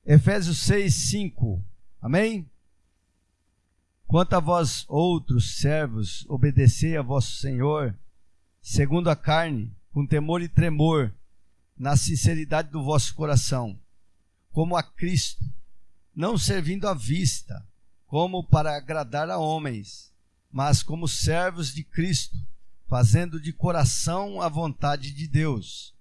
Efésios 6:5. Amém? Quanto a vós outros servos, obedecei a vosso Senhor, segundo a carne, com temor e tremor, na sinceridade do vosso coração, como a Cristo, não servindo à vista, como para agradar a homens, mas como servos de Cristo, fazendo de coração a vontade de Deus,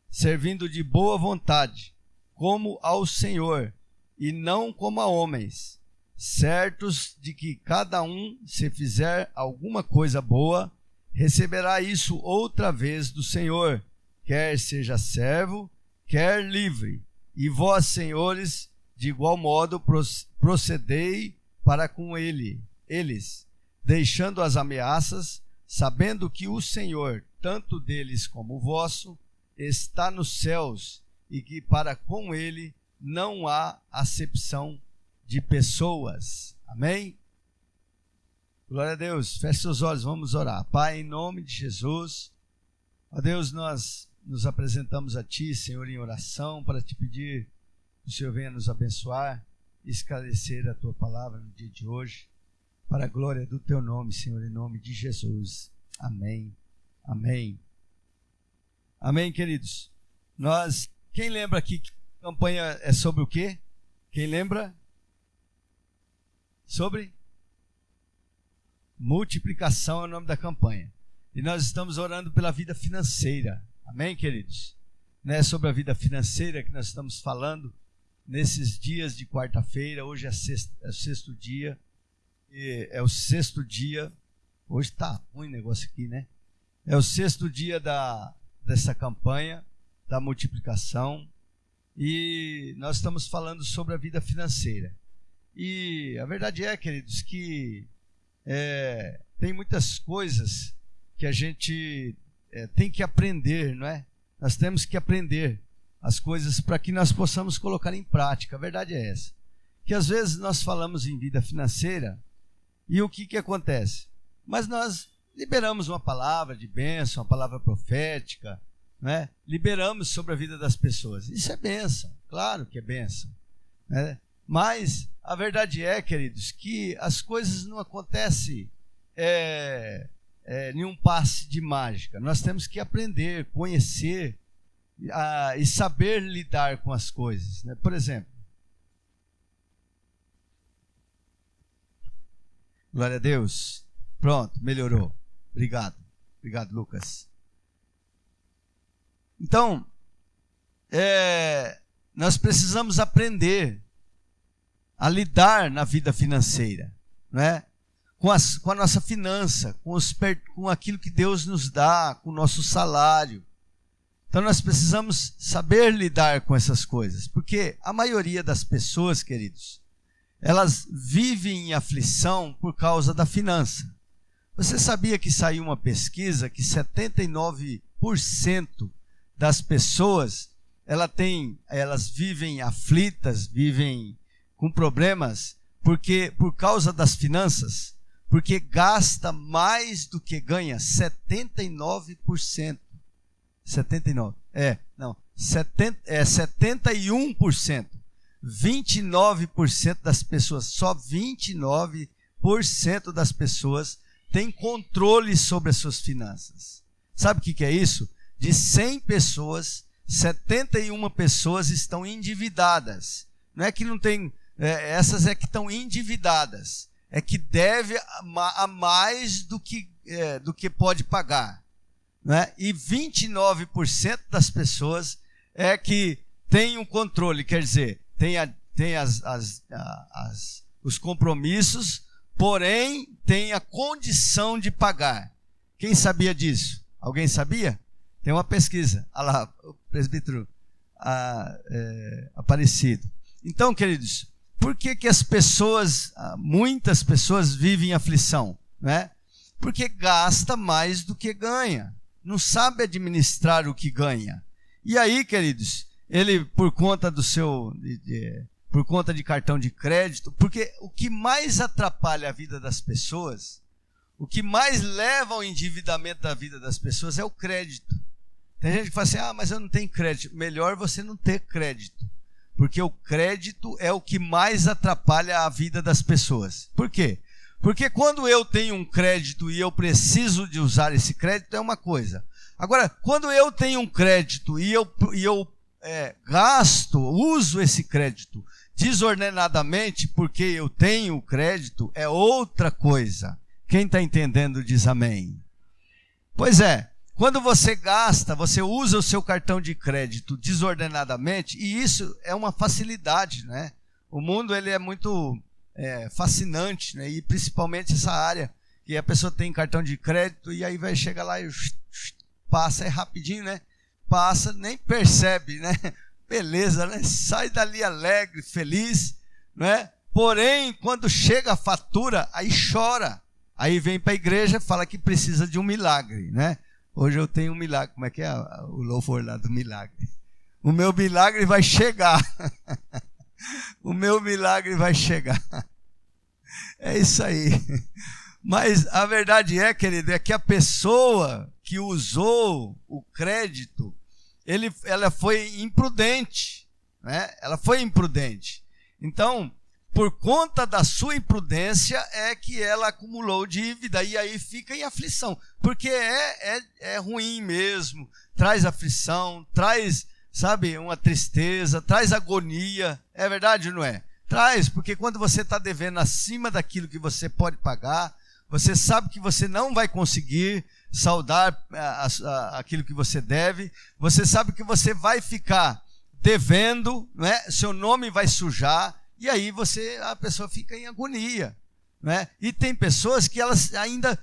servindo de boa vontade, como ao Senhor, e não como a homens, certos de que cada um, se fizer alguma coisa boa, receberá isso outra vez do Senhor, quer seja servo, quer livre. E vós, senhores, de igual modo procedei para com eles, deixando as ameaças, sabendo que o Senhor, tanto deles como vosso, está nos céus, e que para com ele não há acepção de pessoas. Amém? Glória a Deus. Feche seus olhos, vamos orar. Pai, em nome de Jesus, ó Deus, nós nos apresentamos a Ti, Senhor, em oração, para Te pedir que o Senhor venha nos abençoar e esclarecer a Tua palavra no dia de hoje, para a glória do Teu nome, Senhor, em nome de Jesus. Amém. Amém. Amém, queridos. Quem lembra aqui que a campanha é sobre o quê? Quem lembra? Sobre multiplicação é o nome da campanha. E nós estamos orando pela vida financeira. Amém, queridos? Não é sobre a vida financeira que nós estamos falando nesses dias de quarta-feira. Hoje é o sexto dia. É o sexto dia. Hoje está ruim o negócio aqui, né? É o sexto dia dessa campanha da multiplicação. E nós estamos falando sobre a vida financeira. E a verdade é, queridos, que tem muitas coisas que a gente tem que aprender, não é? Nós temos que aprender as coisas para que nós possamos colocar em prática. A verdade é essa. Que às vezes nós falamos em vida financeira e o que acontece? Mas nós liberamos uma palavra de bênção, uma palavra profética, não é? Liberamos sobre a vida das pessoas. Isso é bênção, claro que é bênção, né? Mas a verdade é, queridos, que as coisas não acontecem em um passe de mágica. Nós temos que aprender, conhecer e saber lidar com as coisas, né? Por exemplo, glória a Deus. Pronto, melhorou. Obrigado, Lucas. Então, nós precisamos aprender a lidar na vida financeira, né? Com a nossa finança, com aquilo que Deus nos dá, com o nosso salário. Então nós precisamos saber lidar com essas coisas, porque a maioria das pessoas, queridos, elas vivem em aflição por causa da finança. Você sabia que saiu uma pesquisa que 79% das pessoas, elas vivem aflitas, vivem com problemas, por causa das finanças, porque gasta mais do que ganha. 79%. 71%. 29% das pessoas, só 29% das pessoas têm controle sobre as suas finanças. Sabe o que é isso? De 100 pessoas, 71 pessoas estão endividadas. Não é que não tem, essas é que estão endividadas. É que deve a mais do que pode pagar. Né? E 29% das pessoas é que tem um controle, quer dizer, tem os compromissos, porém tem a condição de pagar. Quem sabia disso? Alguém sabia? Tem uma pesquisa. Olha lá, o presbítero Aparecido. Então, queridos, por que muitas pessoas vivem em aflição? Né? Porque gasta mais do que ganha. Não sabe administrar o que ganha. E aí, queridos, ele, por conta por conta de cartão de crédito, porque o que mais atrapalha a vida das pessoas, o que mais leva ao endividamento da vida das pessoas é o crédito. Tem gente que fala assim, mas eu não tenho crédito. Melhor você não ter crédito. Porque o crédito é o que mais atrapalha a vida das pessoas. Por quê? Porque quando eu tenho um crédito e eu preciso de usar esse crédito, é uma coisa. Agora, quando eu tenho um crédito e eu uso esse crédito desordenadamente porque eu tenho o crédito, é outra coisa. Quem está entendendo diz amém. Pois é, quando você gasta, você usa o seu cartão de crédito desordenadamente, e isso é uma facilidade, né? O mundo ele é muito fascinante, né? E principalmente essa área, que a pessoa tem cartão de crédito e aí vai chegar lá e passa, é rapidinho, né? Passa, nem percebe, né? Beleza, né? Sai dali alegre, feliz, né? Porém, quando chega a fatura, aí chora. Aí vem para a igreja e fala que precisa de um milagre, né? Hoje eu tenho um milagre. Como é que é o louvor lá do milagre? O meu milagre vai chegar. O meu milagre vai chegar. É isso aí. Mas a verdade é, querido, é que a pessoa que usou o crédito, ela foi imprudente, né? Ela foi imprudente. Então, por conta da sua imprudência é que ela acumulou dívida e aí fica em aflição, porque é ruim mesmo, traz aflição, traz, sabe, uma tristeza, traz agonia, é verdade ou não é? Traz, porque quando você está devendo acima daquilo que você pode pagar, você sabe que você não vai conseguir saldar aquilo que você deve, você sabe que você vai ficar devendo, né? Seu nome vai sujar, e aí a pessoa fica em agonia, né? E tem pessoas que elas ainda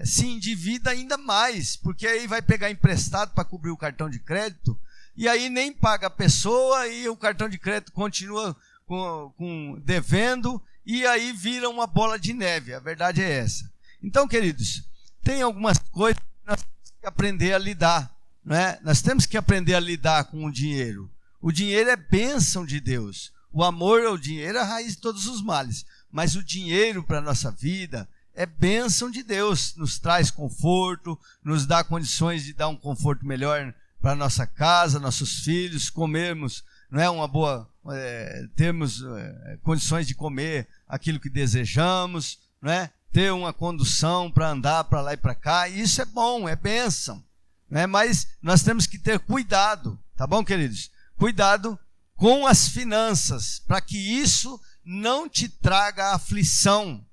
se endivida ainda mais, porque aí vai pegar emprestado para cobrir o cartão de crédito, e aí nem paga a pessoa, e o cartão de crédito continua devendo, e aí vira uma bola de neve. A verdade é essa. Então, queridos, tem algumas coisas que nós temos que aprender a lidar, né? Nós temos que aprender a lidar com o dinheiro. O dinheiro é bênção de Deus. O amor ao dinheiro é a raiz de todos os males. Mas o dinheiro para a nossa vida é bênção de Deus. Nos traz conforto, nos dá condições de dar um conforto melhor para a nossa casa, nossos filhos, comermos, não é uma boa, termos condições de comer aquilo que desejamos, não é? Ter uma condução para andar para lá e para cá. E isso é bom, é bênção, né? Mas nós temos que ter cuidado, tá bom, queridos? Cuidado com as finanças, para que isso não te traga aflição.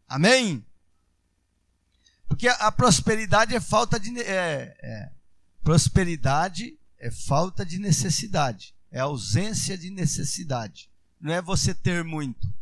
Amém? Porque a prosperidade é falta de prosperidade é falta de necessidade, é ausência de necessidade. Não é você ter muito,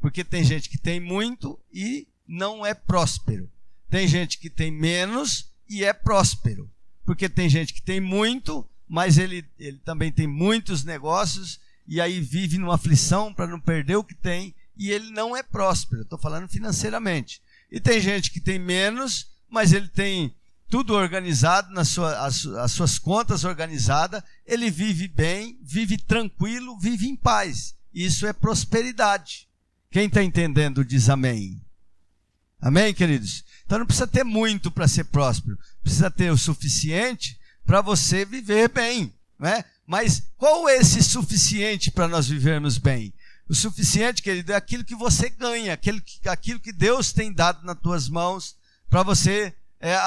porque tem gente que tem muito e não é próspero. Tem gente que tem menos e é próspero, porque tem gente que tem muito, mas ele também tem muitos negócios e aí vive numa aflição para não perder o que tem, e ele não é próspero. Estou falando financeiramente. E tem gente que tem menos, mas ele tem tudo organizado, as suas contas organizadas, ele vive bem, vive tranquilo, vive em paz. Isso é prosperidade. Quem está entendendo diz amém. Amém, queridos? Então não precisa ter muito para ser próspero, precisa ter o suficiente para você viver bem, né? Mas qual é esse suficiente para nós vivermos bem? O suficiente, querido, é aquilo que você ganha, aquilo que Deus tem dado nas tuas mãos para você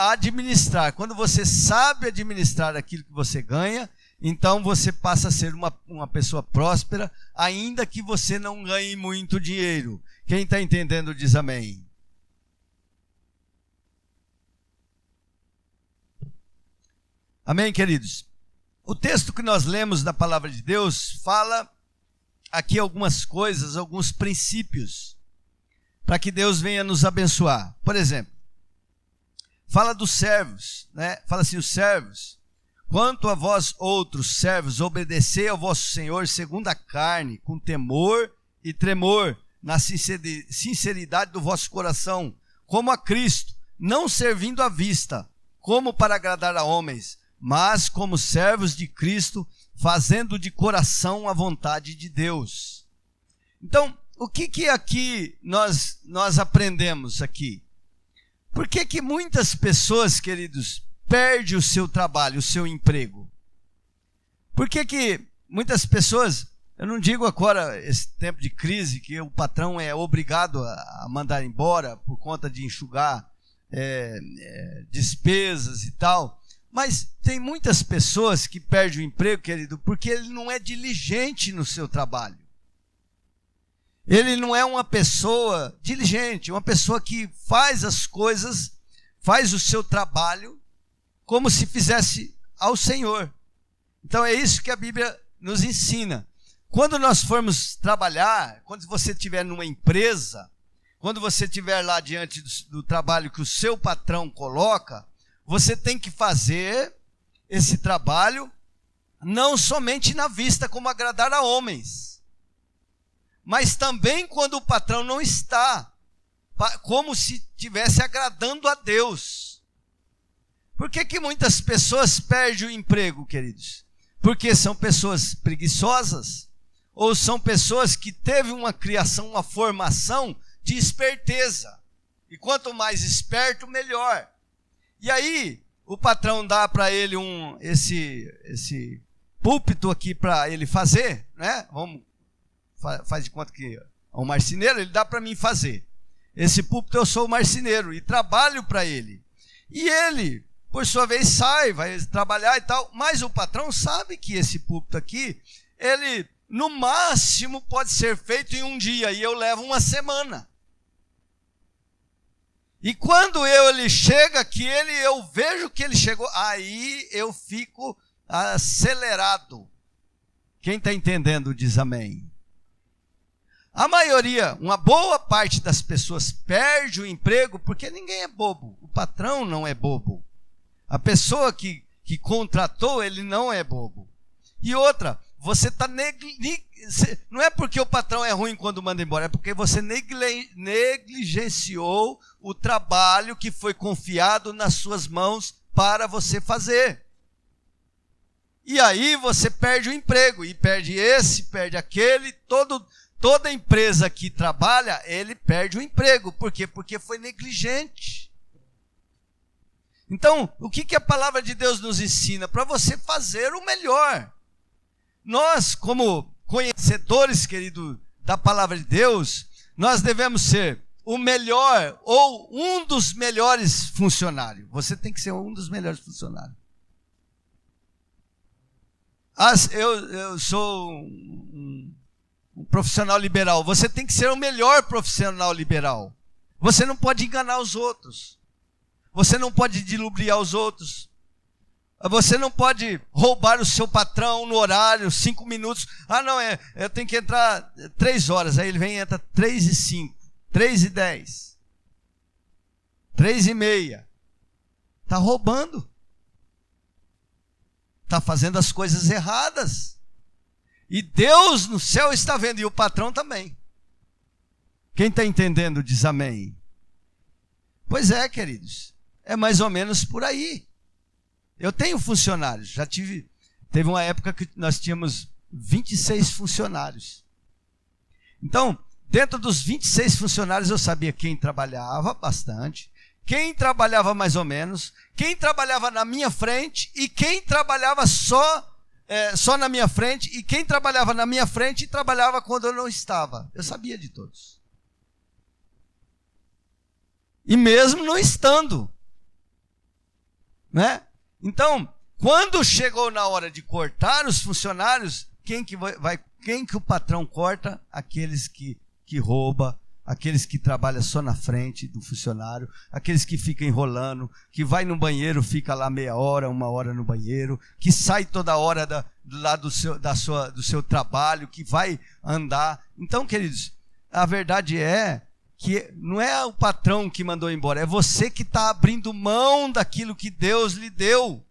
administrar. Quando você sabe administrar aquilo que você ganha, então você passa a ser uma pessoa próspera, ainda que você não ganhe muito dinheiro. Quem está entendendo diz amém. Amém, queridos? O texto que nós lemos da palavra de Deus fala aqui algumas coisas, alguns princípios, para que Deus venha nos abençoar. Por exemplo, fala dos servos, né? Fala assim, os servos: quanto a vós outros servos, obedecei ao vosso Senhor segundo a carne, com temor e tremor, na sinceridade do vosso coração, como a Cristo, não servindo à vista, como para agradar a homens, mas como servos de Cristo, fazendo de coração a vontade de Deus. Então, o que aqui nós aprendemos aqui? Por que muitas pessoas, queridos, perdem o seu trabalho, o seu emprego? Por que muitas pessoas, eu não digo agora, esse tempo de crise, que o patrão é obrigado a mandar embora por conta de enxugar despesas e tal, mas tem muitas pessoas que perdem o emprego, querido, porque ele não é diligente no seu trabalho. Ele não é uma pessoa diligente, uma pessoa que faz as coisas, faz o seu trabalho como se fizesse ao Senhor. Então é isso que a Bíblia nos ensina. Quando nós formos trabalhar, quando você estiver numa empresa, quando você estiver lá diante do trabalho que o seu patrão coloca, você tem que fazer esse trabalho não somente na vista como agradar a homens, mas também quando o patrão não está, como se estivesse agradando a Deus. Por que muitas pessoas perdem o emprego, queridos? Porque são pessoas preguiçosas, ou são pessoas que teve uma criação, uma formação de esperteza. E quanto mais esperto, melhor. E aí, o patrão dá para ele esse púlpito aqui para ele fazer, né? Faz de conta que é um marceneiro, ele dá para mim fazer. Esse púlpito eu sou o marceneiro e trabalho para ele. E ele, por sua vez, vai trabalhar e tal, mas o patrão sabe que esse púlpito aqui, ele no máximo pode ser feito em um dia, e eu levo uma semana. E quando ele chega aqui, eu vejo que ele chegou, aí eu fico acelerado. Quem está entendendo diz amém. A maioria, uma boa parte das pessoas perde o emprego porque ninguém é bobo. O patrão não é bobo. A pessoa que contratou, ele não é bobo. E outra, você está não é porque o patrão é ruim quando manda embora, é porque você negligenciou o trabalho que foi confiado nas suas mãos para você fazer. E aí você perde o emprego, e perde esse, perde aquele, toda empresa que trabalha, ele perde o emprego. Por quê? Porque foi negligente. Então, o que a palavra de Deus nos ensina? Para você fazer o melhor. Nós, como conhecedores, querido, da palavra de Deus, nós devemos ser o melhor ou um dos melhores funcionários. Você tem que ser um dos melhores funcionários. Eu sou um profissional liberal. Você tem que ser o melhor profissional liberal. Você não pode enganar os outros. Você não pode dilubriar os outros. Você não pode roubar o seu patrão no horário, 5 minutos. Não, eu tenho que entrar 3 horas. Aí ele vem e entra 3:05, 3:10, 3:30. Está roubando. Está fazendo as coisas erradas. E Deus no céu está vendo, e o patrão também. Quem está entendendo diz amém. Pois é, queridos, é mais ou menos por aí. Eu tenho funcionários, teve uma época que nós tínhamos 26 funcionários. Então, dentro dos 26 funcionários eu sabia quem trabalhava bastante, quem trabalhava mais ou menos, quem trabalhava na minha frente e quem trabalhava só na minha frente, e quem trabalhava na minha frente e trabalhava quando eu não estava. Eu sabia de todos. E mesmo não estando, né? Então, quando chegou na hora de cortar os funcionários, quem que o patrão corta? Aqueles que roubam, aqueles que trabalham só na frente do funcionário, aqueles que ficam enrolando, que vai no banheiro, fica lá meia hora, 1 hora no banheiro, que sai toda hora do seu trabalho, que vai andar. Então, queridos, a verdade é que não é o patrão que mandou embora, é você que está abrindo mão daquilo que Deus lhe deu.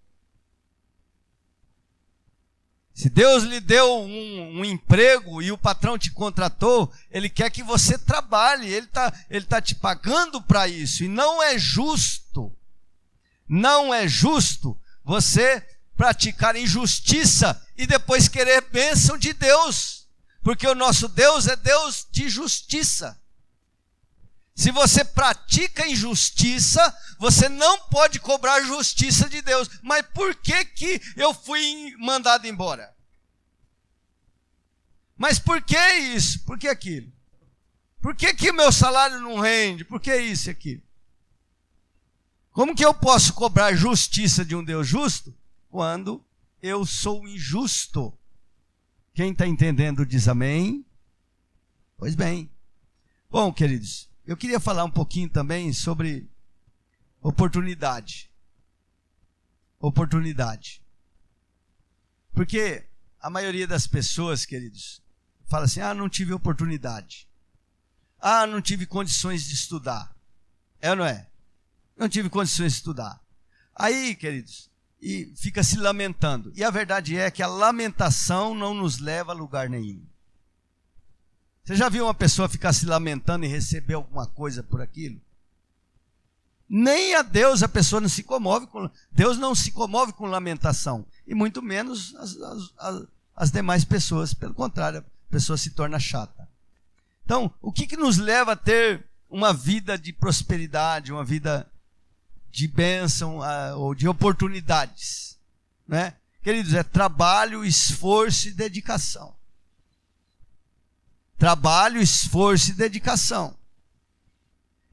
Se Deus lhe deu um emprego e o patrão te contratou, Ele quer que você trabalhe, Ele tá te pagando para isso. E não é justo você praticar injustiça e depois querer bênção de Deus, porque o nosso Deus é Deus de justiça. Se você pratica injustiça, você não pode cobrar justiça de Deus. Mas por que eu fui mandado embora? Mas por que isso? Por que aquilo? Por que o meu salário não rende? Por que isso e aquilo? Como que eu posso cobrar justiça de um Deus justo quando eu sou injusto? Quem está entendendo diz amém. Pois bem. Bom, queridos, eu queria falar um pouquinho também sobre oportunidade. Oportunidade. Porque a maioria das pessoas, queridos, fala assim, não tive oportunidade. Não tive condições de estudar. É ou não é? Não tive condições de estudar. Aí, queridos, e fica se lamentando. E a verdade é que a lamentação não nos leva a lugar nenhum. Você já viu uma pessoa ficar se lamentando e receber alguma coisa por aquilo? Nem a Deus a pessoa não se comove com... Deus não se comove com lamentação. E muito menos as demais pessoas. Pelo contrário, a pessoa se torna chata. Então, o que nos leva a ter uma vida de prosperidade, uma vida de bênção ou de oportunidades? Né? Queridos, é trabalho, esforço e dedicação. Trabalho, esforço e dedicação.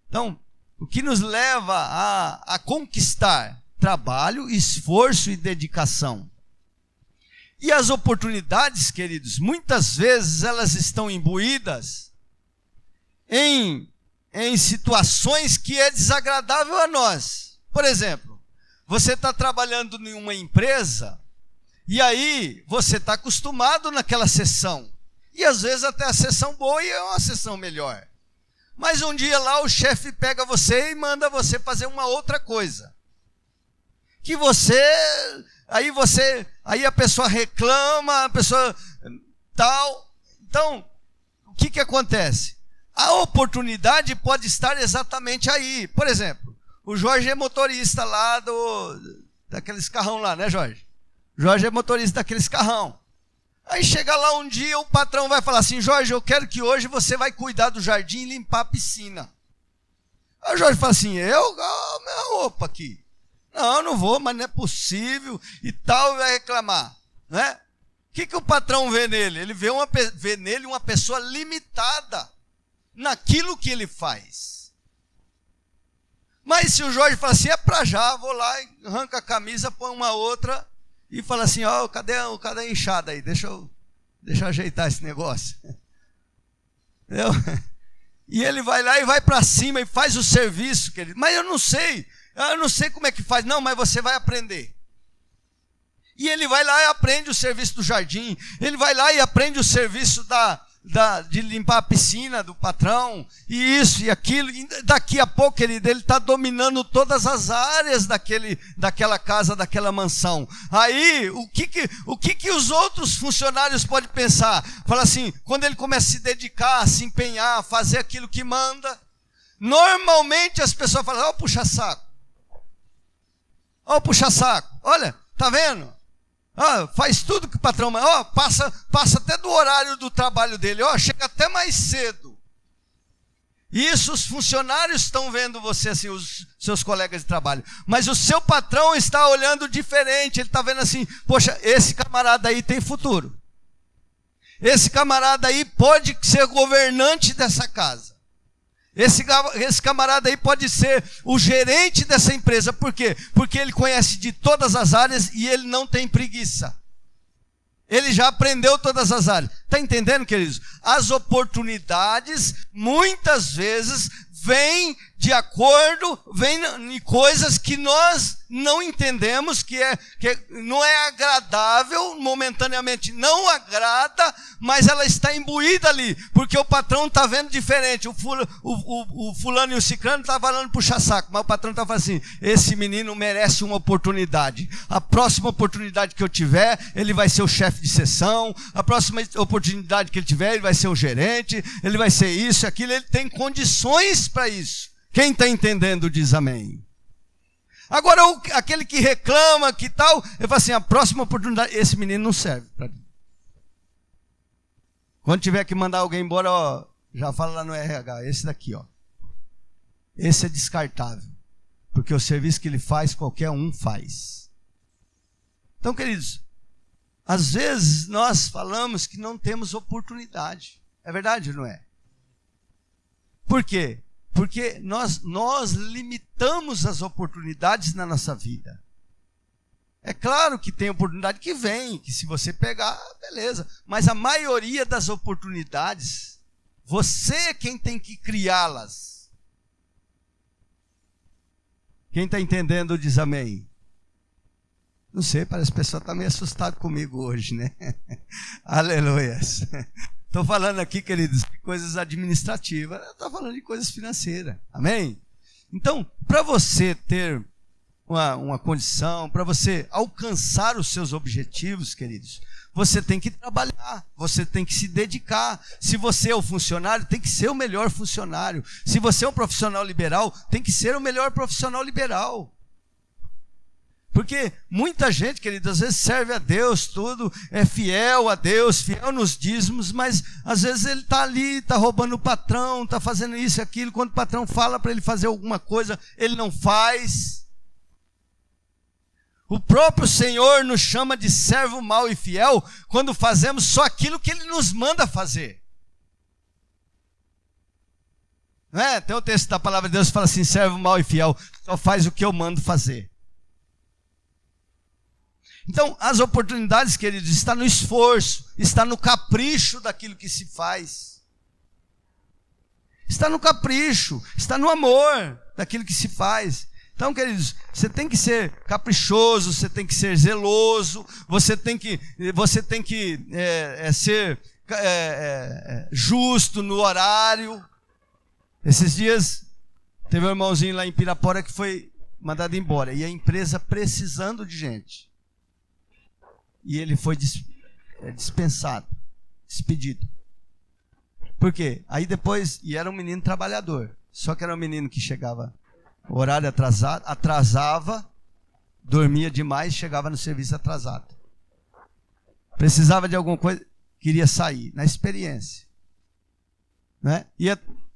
Então, o que nos leva a conquistar? Trabalho, esforço e dedicação. E as oportunidades, queridos, muitas vezes elas estão imbuídas em situações que é desagradável a nós. Por exemplo, você está trabalhando em uma empresa e aí você está acostumado naquela sessão. E às vezes até a sessão boa e é uma sessão melhor. Mas um dia lá o chefe pega você e manda você fazer uma outra coisa. Que aí a pessoa reclama, a pessoa tal. Então, o que acontece? A oportunidade pode estar exatamente aí. Por exemplo, o Jorge é motorista lá daqueles carrão lá, né, Jorge? O Jorge é motorista daqueles carrão. Aí chega lá um dia, o patrão vai falar assim, Jorge, eu quero que hoje você vai cuidar do jardim e limpar a piscina. Aí o Jorge fala assim, minha roupa aqui. Não vou, mas não é possível e tal, vai reclamar. Né? O que o patrão vê nele? Ele vê nele uma pessoa limitada naquilo que ele faz. Mas se o Jorge fala assim, é pra já, vou lá, arranca a camisa, põe uma outra e fala assim, cadê a enxada aí? Deixa eu ajeitar esse negócio. Entendeu? E ele vai lá e vai para cima e faz o serviço, querido. Mas eu não sei como é que faz. Não, mas você vai aprender. E ele vai lá e aprende o serviço do jardim. Ele vai lá e aprende o serviço de limpar a piscina do patrão. E isso e aquilo. E daqui a pouco, querido, ele está dominando todas as áreas daquela casa, daquela mansão. Aí, o que os outros funcionários podem pensar? Fala assim, quando ele começa a se dedicar, a se empenhar, a fazer aquilo que manda. Normalmente as pessoas falam, ó, puxa-saco. Ó, puxa-saco. Olha, tá vendo? Faz tudo que o patrão manda. Passa até do horário do trabalho dele. Chega até mais cedo. Isso os funcionários estão vendo você assim, os seus colegas de trabalho. Mas o seu patrão está olhando diferente. Ele está vendo assim, poxa, esse camarada aí tem futuro. Esse camarada aí pode ser governante dessa casa. Esse camarada aí pode ser o gerente dessa empresa. Por quê? Porque ele conhece de todas as áreas e ele não tem preguiça. Ele já aprendeu todas as áreas. Está entendendo, queridos? As oportunidades, muitas vezes, vêm em coisas que nós não entendemos, que não é agradável, momentaneamente não agrada, mas ela está imbuída ali, porque o patrão está vendo diferente. O fulano e o ciclano estão falando puxa-saco, mas o patrão está falando assim, esse menino merece uma oportunidade. A próxima oportunidade que eu tiver, ele vai ser o chefe de seção. A próxima oportunidade que ele tiver, ele vai ser o gerente. Ele vai ser isso, aquilo. Ele tem condições para isso. Quem está entendendo diz amém. Agora, aquele que reclama, que tal, ele fala assim, a próxima oportunidade, esse menino não serve para mim. Quando tiver que mandar alguém embora, já fala lá no RH, esse daqui, esse é descartável, porque o serviço que ele faz, qualquer um faz. Então, queridos, Às vezes nós falamos que não temos oportunidade. É verdade ou não é? Por quê? Porque nós limitamos as oportunidades na nossa vida. É claro que tem oportunidade que vem, que se você pegar, beleza. Mas a maioria das oportunidades, você é quem tem que criá-las. Quem está entendendo diz amém. Não sei, parece que a pessoa está meio assustada comigo hoje, né? Aleluia. Estou falando aqui, queridos, de coisas administrativas, estou falando de coisas financeiras. Amém? Então, para você ter uma condição, para você alcançar os seus objetivos, queridos, você tem que trabalhar, você tem que se dedicar. Se você é o funcionário, tem que ser o melhor funcionário. Se você é um profissional liberal, tem que ser o melhor profissional liberal. Porque muita gente, querido, às vezes serve a Deus, tudo, é fiel a Deus, fiel nos dízimos, mas às vezes ele está ali, está roubando o patrão, está fazendo isso e aquilo. Quando o patrão fala para ele fazer alguma coisa, ele não faz. O próprio Senhor nos chama de servo mau e fiel quando fazemos só aquilo que Ele nos manda fazer. Não é? Tem o texto da palavra de Deus que fala assim, servo mau e fiel, só faz o que eu mando fazer. Então, as oportunidades, queridos, está no esforço, está no capricho daquilo que se faz. Está no capricho, está no amor daquilo que se faz. Então, queridos, você tem que ser caprichoso, você tem que ser zeloso, você tem que ser justo no horário. Esses dias, teve um irmãozinho lá em Pirapora que foi mandado embora, e a empresa precisando de gente. E ele foi dispensado, despedido. Por quê? Aí depois, e era um menino trabalhador, só que era um menino que chegava, horário atrasava, dormia demais, chegava no serviço atrasado. Precisava de alguma coisa, queria sair, na experiência. Né?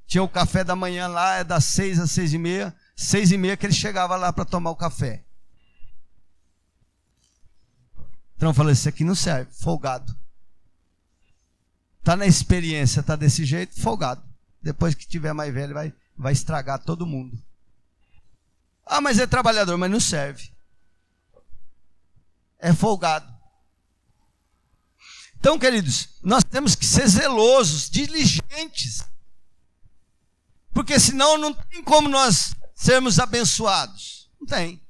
Tinha o café da manhã lá, é das 6 às 6h30, 6h30 que ele chegava lá para tomar o café. Então eu falei, isso aqui não serve, folgado. Está na experiência, está desse jeito, folgado. Depois que tiver mais velho, vai estragar todo mundo. Ah, mas é trabalhador, mas não serve. É folgado. Então, queridos, nós temos que ser zelosos, diligentes. Porque senão não tem como nós sermos abençoados. Não tem.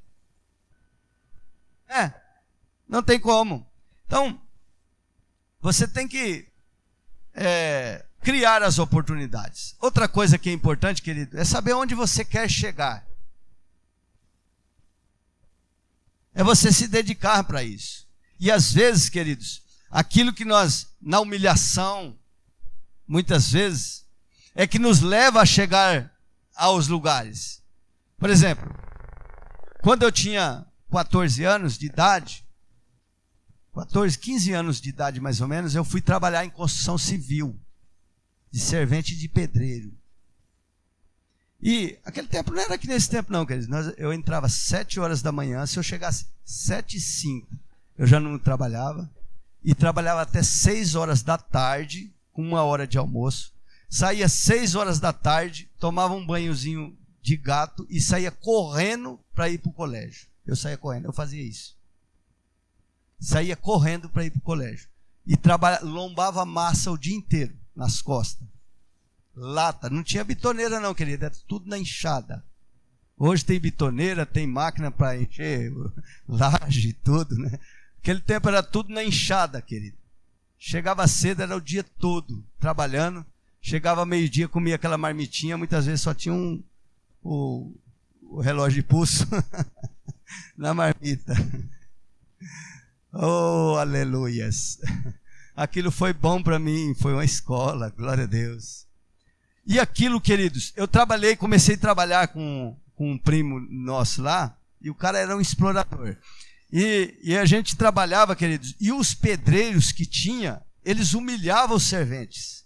Não tem como. Então, você tem que criar as oportunidades. Outra coisa que é importante, querido, é saber onde você quer chegar. É você se dedicar para isso. E às vezes, queridos, aquilo que nós, na humilhação, muitas vezes, é que nos leva a chegar aos lugares. Por exemplo, quando eu tinha 14 anos de idade, 15 anos de idade mais ou menos, eu fui trabalhar em construção civil, de servente de pedreiro. E aquele tempo não era que nesse tempo não, queridos. Eu entrava às 7 horas da manhã, se eu chegasse 7h05, eu já não trabalhava, e trabalhava até 6 horas da tarde, com 1 hora de almoço, saía às 6 horas da tarde, tomava um banhozinho de gato e saía correndo para ir para o colégio. Eu saía correndo, eu fazia isso. Saía correndo para ir para o colégio. E lombava massa o dia inteiro, nas costas. Lata, não tinha bitoneira não, querido, era tudo na enxada. Hoje tem bitoneira, tem máquina para encher laje e tudo, né? Aquele tempo era tudo na enxada, querido. Chegava cedo, era o dia todo trabalhando. Chegava meio-dia, comia aquela marmitinha, muitas vezes só tinha o relógio de pulso na marmita. Oh, aleluias. Aquilo foi bom para mim, foi uma escola, glória a Deus. E aquilo, queridos, eu comecei a trabalhar com um primo nosso lá, e o cara era um explorador. E a gente trabalhava, queridos, e os pedreiros que tinha, eles humilhavam os serventes.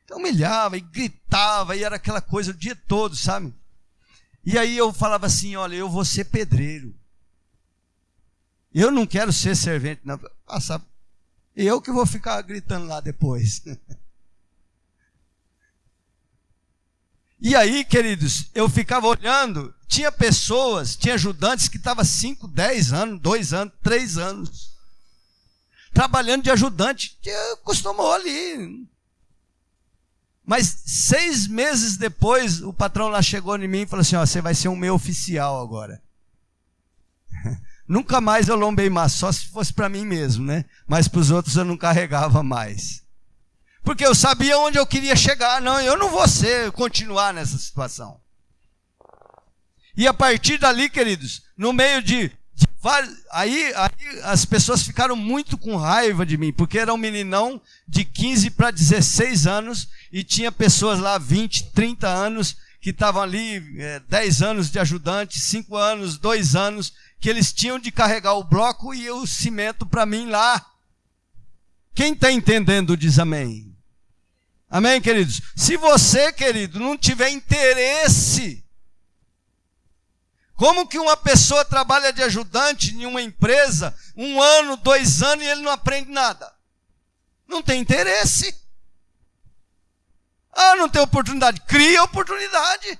Então humilhava e gritava, e era aquela coisa o dia todo, sabe? E aí eu falava assim, olha, eu vou ser pedreiro. Eu não quero ser servente, não. Passar. Eu que vou ficar gritando lá depois. E aí, queridos, eu ficava olhando, tinha pessoas, tinha ajudantes que estavam 5, 10 anos, 2 anos, 3 anos, trabalhando de ajudante, que acostumou ali. Mas 6 meses depois, o patrão lá chegou em mim e falou assim, ó, você vai ser um meu oficial agora. Nunca mais eu lombei mais, só se fosse para mim mesmo, né? Mas para os outros eu não carregava mais. Porque eu sabia onde eu queria chegar. Não, eu não vou continuar nessa situação. E a partir dali, queridos, no meio de vários... Aí as pessoas ficaram muito com raiva de mim, porque era um meninão de 15 para 16 anos, e tinha pessoas lá, 20, 30 anos, que estavam ali, 10 anos de ajudante, 5 anos, 2 anos, que eles tinham de carregar o bloco e o cimento para mim lá. Quem está entendendo diz amém. Amém, queridos? Se você, querido, não tiver interesse, como que uma pessoa trabalha de ajudante em uma empresa, 1 ano, 2 anos, e ele não aprende nada? Não tem interesse. Ah, não tem oportunidade. Cria oportunidade.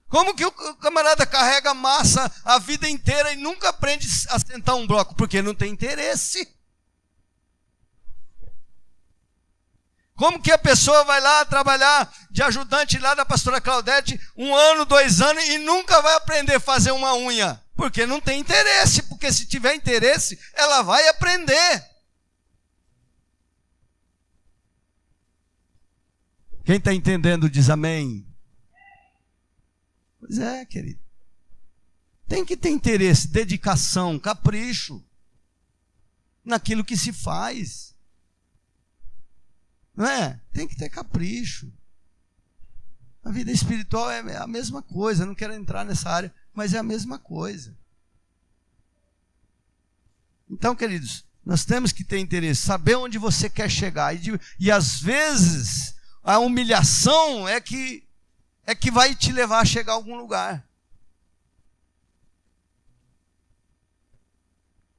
Como que o camarada carrega massa a vida inteira e nunca aprende a sentar um bloco? Porque não tem interesse. Como que a pessoa vai lá trabalhar de ajudante lá da pastora Claudete 1 ano, 2 anos e nunca vai aprender a fazer uma unha? Porque não tem interesse, porque se tiver interesse, ela vai aprender. Quem está entendendo diz amém. Pois é, querido. Tem que ter interesse, dedicação, capricho naquilo que se faz. Não é? Tem que ter capricho. A vida espiritual é a mesma coisa. Não quero entrar nessa área, mas é a mesma coisa. Então, queridos, nós temos que ter interesse, saber onde você quer chegar. E às vezes, a humilhação é que vai te levar a chegar a algum lugar.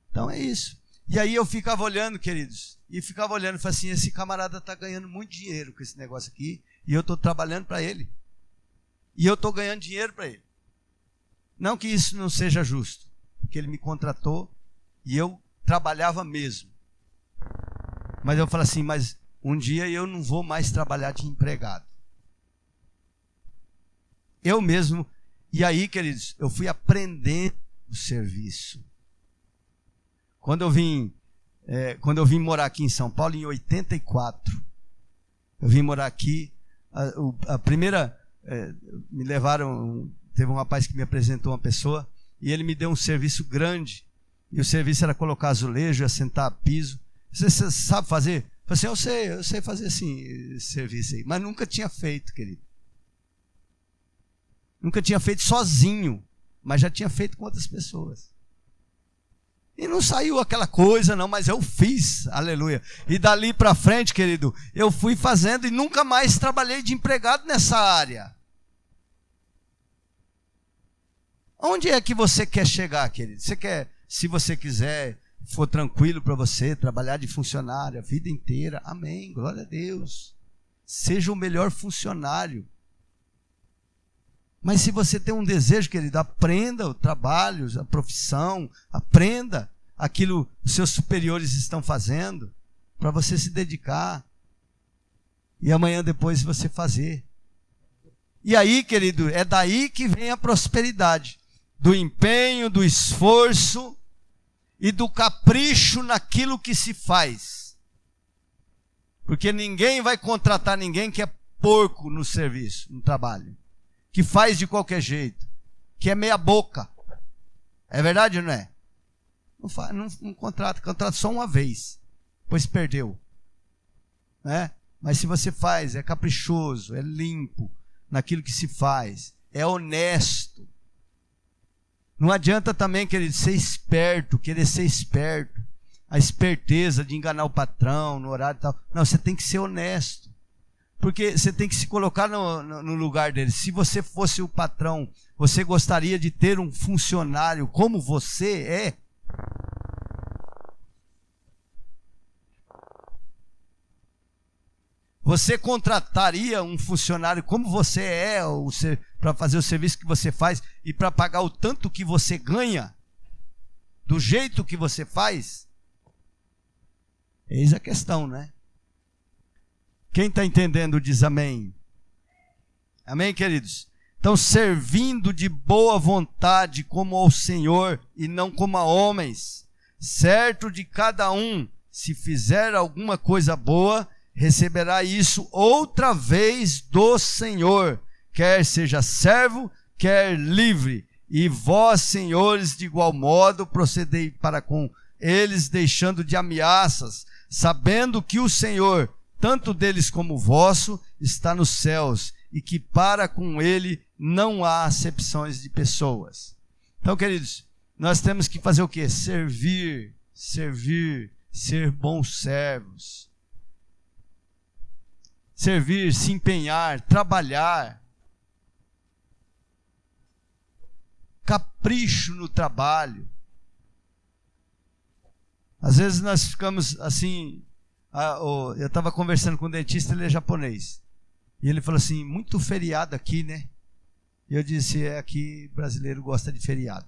Então é isso. E aí eu ficava olhando, queridos, e ficava olhando e falava assim, esse camarada está ganhando muito dinheiro com esse negócio aqui, e eu estou trabalhando para ele. E eu estou ganhando dinheiro para ele. Não que isso não seja justo, porque ele me contratou e eu trabalhava mesmo. Mas eu falo assim, mas um dia eu não vou mais trabalhar de empregado. Eu mesmo. E aí, queridos, eu fui aprendendo o serviço. Quando eu vim morar aqui em São Paulo, em 84, eu vim morar aqui, a primeira, me levaram, teve um rapaz que me apresentou uma pessoa, e ele me deu um serviço grande, e o serviço era colocar azulejo, assentar piso. Você sabe fazer? Eu falei assim, eu sei fazer assim, esse serviço aí, mas nunca tinha feito, querido. Nunca tinha feito sozinho, mas já tinha feito com outras pessoas. E não saiu aquela coisa não, mas eu fiz, aleluia. E dali para frente, querido, eu fui fazendo e nunca mais trabalhei de empregado nessa área. Onde é que você quer chegar, querido? Você quer, se você quiser, for tranquilo para você, trabalhar de funcionário a vida inteira, amém, glória a Deus. Seja o melhor funcionário. Mas se você tem um desejo, querido, aprenda o trabalho, a profissão, aprenda aquilo que os seus superiores estão fazendo, para você se dedicar. E amanhã depois você fazer. E aí, querido, é daí que vem a prosperidade. Do empenho, do esforço e do capricho naquilo que se faz. Porque ninguém vai contratar ninguém que é porco no serviço, no trabalho. Que faz de qualquer jeito, que é meia boca. É verdade ou não é? Não contrata só uma vez, pois perdeu. Né? Mas se você faz, é caprichoso, é limpo naquilo que se faz, é honesto. Não adianta também, querido, ser esperto, querer ser esperto, a esperteza de enganar o patrão no horário e tal. Não, você tem que ser honesto. Porque você tem que se colocar no lugar dele. Se você fosse o patrão, você gostaria de ter um funcionário como você é? Você contrataria um funcionário como você é para fazer o serviço que você faz e para pagar o tanto que você ganha? Do jeito que você faz? Eis a questão, né? Quem está entendendo diz amém. Amém, queridos? Então, servindo de boa vontade como ao Senhor e não como a homens, certo de cada um, se fizer alguma coisa boa, receberá isso outra vez do Senhor, quer seja servo, quer livre. E vós, senhores, de igual modo, procedei para com eles, deixando de ameaças, sabendo que o Senhor, tanto deles como vosso, está nos céus, e que para com ele não há acepções de pessoas. Então, queridos, nós temos que fazer o quê? Servir, ser bons servos. Servir, se empenhar, trabalhar. Capricho no trabalho. Às vezes nós ficamos assim. Eu estava conversando com um dentista, ele é japonês. E ele falou assim: muito feriado aqui, né? E eu disse: aqui brasileiro gosta de feriado.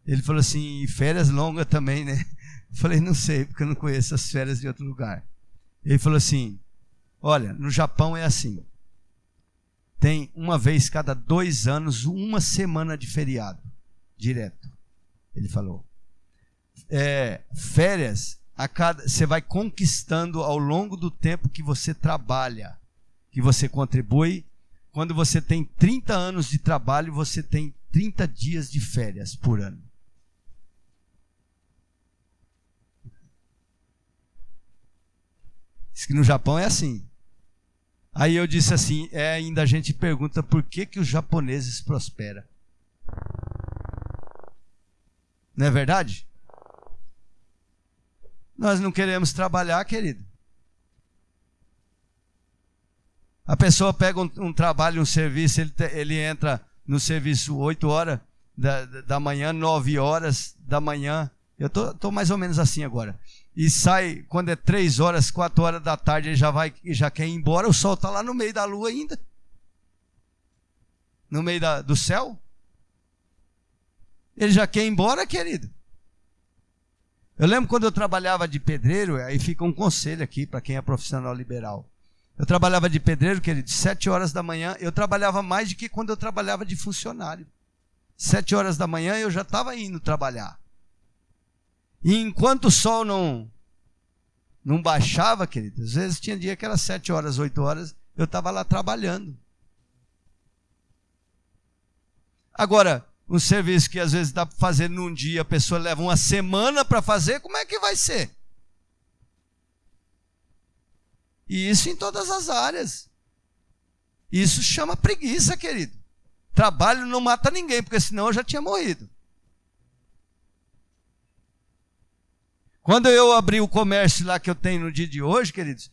Ele falou assim: e férias longas também, né? Eu falei: não sei, porque eu não conheço as férias de outro lugar. Ele falou assim: olha, no Japão é assim. Tem uma vez cada 2 anos, uma semana de feriado. Direto. Ele falou. Férias, você vai conquistando ao longo do tempo que você trabalha, que você contribui. Quando você tem 30 anos de trabalho, você tem 30 dias de férias por ano. Diz que no Japão é assim. Aí eu disse assim, ainda a gente pergunta por que os japoneses prosperam. Não é verdade? Nós não queremos trabalhar, querido. A pessoa pega um trabalho, um serviço, ele entra no serviço 8 horas da manhã, 9 horas da manhã. Eu tô mais ou menos assim agora. E sai, quando é 3 horas, 4 horas da tarde, ele já quer ir embora, o sol está lá no meio da lua ainda. No meio do céu. Ele já quer ir embora, querido. Eu lembro quando eu trabalhava de pedreiro, aí fica um conselho aqui para quem é profissional liberal. Eu trabalhava de pedreiro, querido, 7 horas da manhã, eu trabalhava mais do que quando eu trabalhava de funcionário. 7 horas da manhã eu já estava indo trabalhar. E enquanto o sol não baixava, querido, às vezes tinha dia que era 7 horas, 8 horas, eu estava lá trabalhando. Agora, um serviço que às vezes dá para fazer num dia, a pessoa leva uma semana para fazer, como é que vai ser? E isso em todas as áreas. Isso chama preguiça, querido. Trabalho não mata ninguém, porque senão eu já tinha morrido. Quando eu abri o comércio lá que eu tenho no dia de hoje, queridos,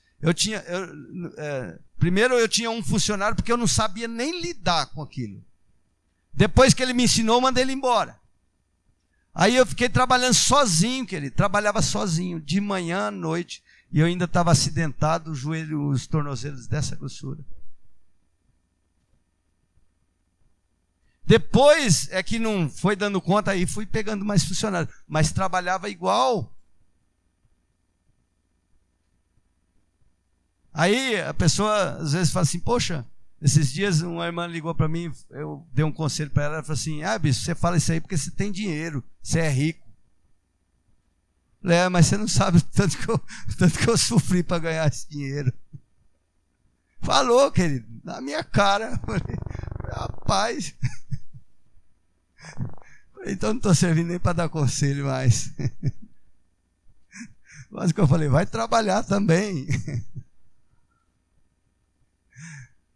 primeiro eu tinha um funcionário porque eu não sabia nem lidar com aquilo. Depois que ele me ensinou, eu mandei ele embora. Aí eu fiquei trabalhando sozinho, querido. Trabalhava sozinho, de manhã à noite. E eu ainda estava acidentado, o joelho, os tornozelos dessa grossura. Depois é que não foi dando conta, aí fui pegando mais funcionários. Mas trabalhava igual. Aí a pessoa às vezes fala assim, poxa, esses dias uma irmã ligou para mim, eu dei um conselho para ela, ela falou assim, bicho, você fala isso aí porque você tem dinheiro, você é rico. Eu falei, mas você não sabe o tanto que eu sofri para ganhar esse dinheiro. Falou, querido, na minha cara. Eu falei, rapaz. Então não estou servindo nem para dar conselho mais. Mas o que eu falei, vai trabalhar também.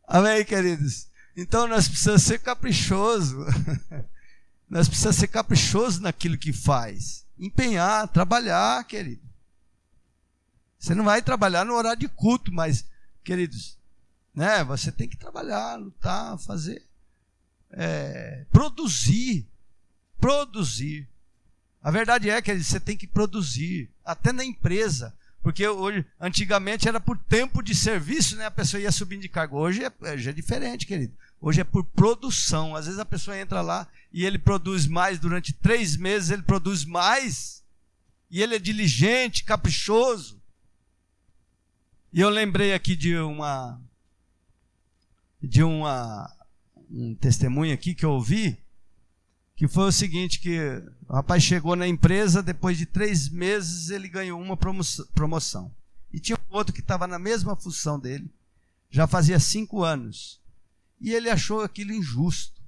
Amém, queridos? Então nós precisamos ser caprichosos. Nós precisamos ser caprichosos naquilo que faz. Empenhar, trabalhar, querido. Você não vai trabalhar no horário de culto, mas, queridos, né? Você tem que trabalhar, lutar, fazer, produzir. A verdade é que você tem que produzir, até na empresa, porque hoje, antigamente era por tempo de serviço, né? A pessoa ia subindo de cargo. Hoje já é diferente, querido. Hoje é por produção. Às vezes a pessoa entra lá e ele produz mais durante 3 meses, ele produz mais, e ele é diligente, caprichoso. E eu lembrei aqui de um testemunho aqui que eu ouvi, que foi o seguinte, que o rapaz chegou na empresa, depois de 3 meses ele ganhou uma promoção. E tinha um outro que estava na mesma função dele, já fazia 5 anos. E ele achou aquilo injusto.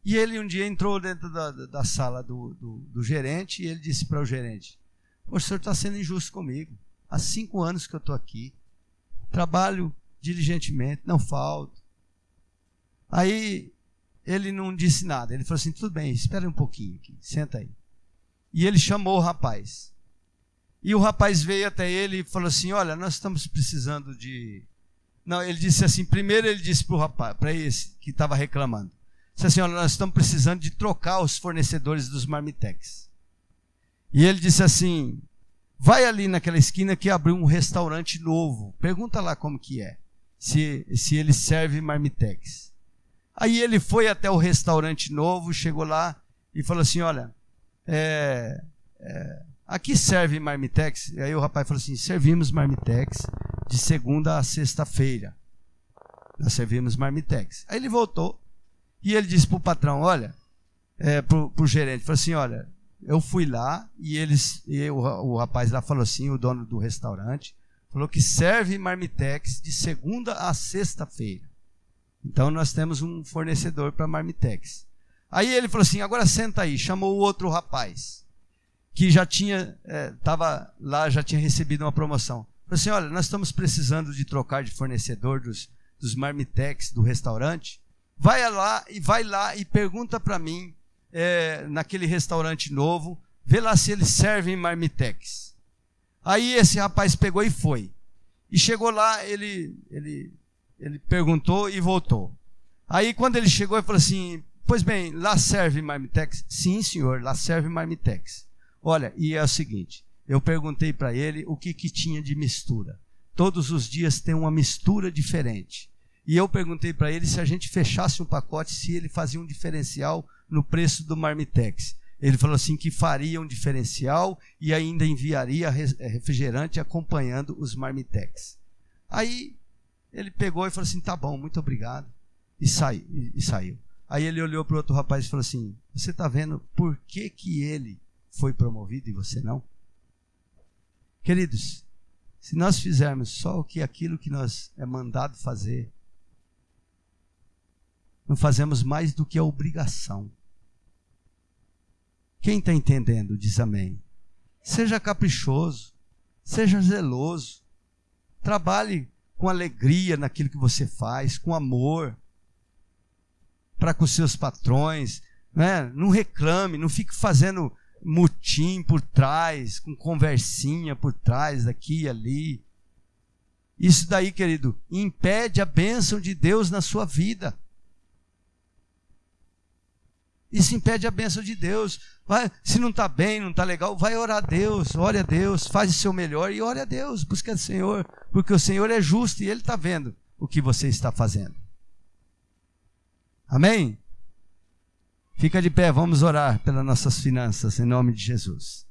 E ele um dia entrou dentro da sala do gerente, e ele disse para o gerente: "Poxa, o senhor está sendo injusto comigo. Há 5 anos que eu estou aqui, trabalho diligentemente, não falto." Aí ele não disse nada, ele falou assim: "Tudo bem, espera um pouquinho aqui, senta aí." E ele chamou o rapaz. E o rapaz veio até ele e falou assim: "Olha, nós estamos precisando de..." Não, ele disse assim, primeiro ele disse para o rapaz, para esse que estava reclamando, disse assim: "Olha, nós estamos precisando de trocar os fornecedores dos Marmitex." E ele disse assim: "Vai ali naquela esquina que abriu um restaurante novo, pergunta lá como que é, se ele serve Marmitex." Aí ele foi até o restaurante novo, chegou lá e falou assim: "Olha, aqui serve Marmitex?" E aí o rapaz falou assim: "Servimos Marmitex de segunda a sexta-feira. Nós servimos Marmitex." Aí ele voltou e ele disse para o patrão, olha, para o gerente, falou assim: "Olha, eu fui lá e o rapaz lá falou assim, o dono do restaurante, falou que serve Marmitex de segunda a sexta-feira. Então nós temos um fornecedor para Marmitex." Aí ele falou assim: "Agora senta aí." Chamou o outro rapaz, que já estava lá, já tinha recebido uma promoção. Falou assim: "Olha, nós estamos precisando de trocar de fornecedor dos Marmitex do restaurante. Vai lá e pergunta para mim, naquele restaurante novo, vê lá se eles servem Marmitex." Aí esse rapaz pegou e foi. E chegou lá, ele perguntou e voltou. Aí quando ele chegou, ele falou assim: "Pois bem, lá serve Marmitex?" "Sim, senhor, lá serve Marmitex." Olha, e é o seguinte, eu perguntei para ele o que tinha de mistura. Todos os dias tem uma mistura diferente. E eu perguntei para ele se a gente fechasse um pacote, se ele fazia um diferencial no preço do Marmitex. Ele falou assim que faria um diferencial e ainda enviaria refrigerante acompanhando os Marmitex. Aí ele pegou e falou assim: "Tá bom, muito obrigado." E saiu. Aí ele olhou para o outro rapaz e falou assim: "Você está vendo por que ele foi promovido e você não?" Queridos, se nós fizermos só aquilo que nós é mandado fazer, não fazemos mais do que a obrigação. Quem está entendendo diz amém. Seja caprichoso, seja zeloso, trabalhe com alegria naquilo que você faz, com amor, para com seus patrões, né? Não reclame, não fique fazendo mutim por trás, com conversinha por trás, daqui e ali. Isso daí, querido, impede a bênção de Deus na sua vida. Isso impede a bênção de Deus. Se não está bem, não está legal, vai orar a Deus, ore a Deus, faz o seu melhor e ore a Deus, busca o Senhor, porque o Senhor é justo e Ele está vendo o que você está fazendo. Amém? Fica de pé, vamos orar pelas nossas finanças, em nome de Jesus.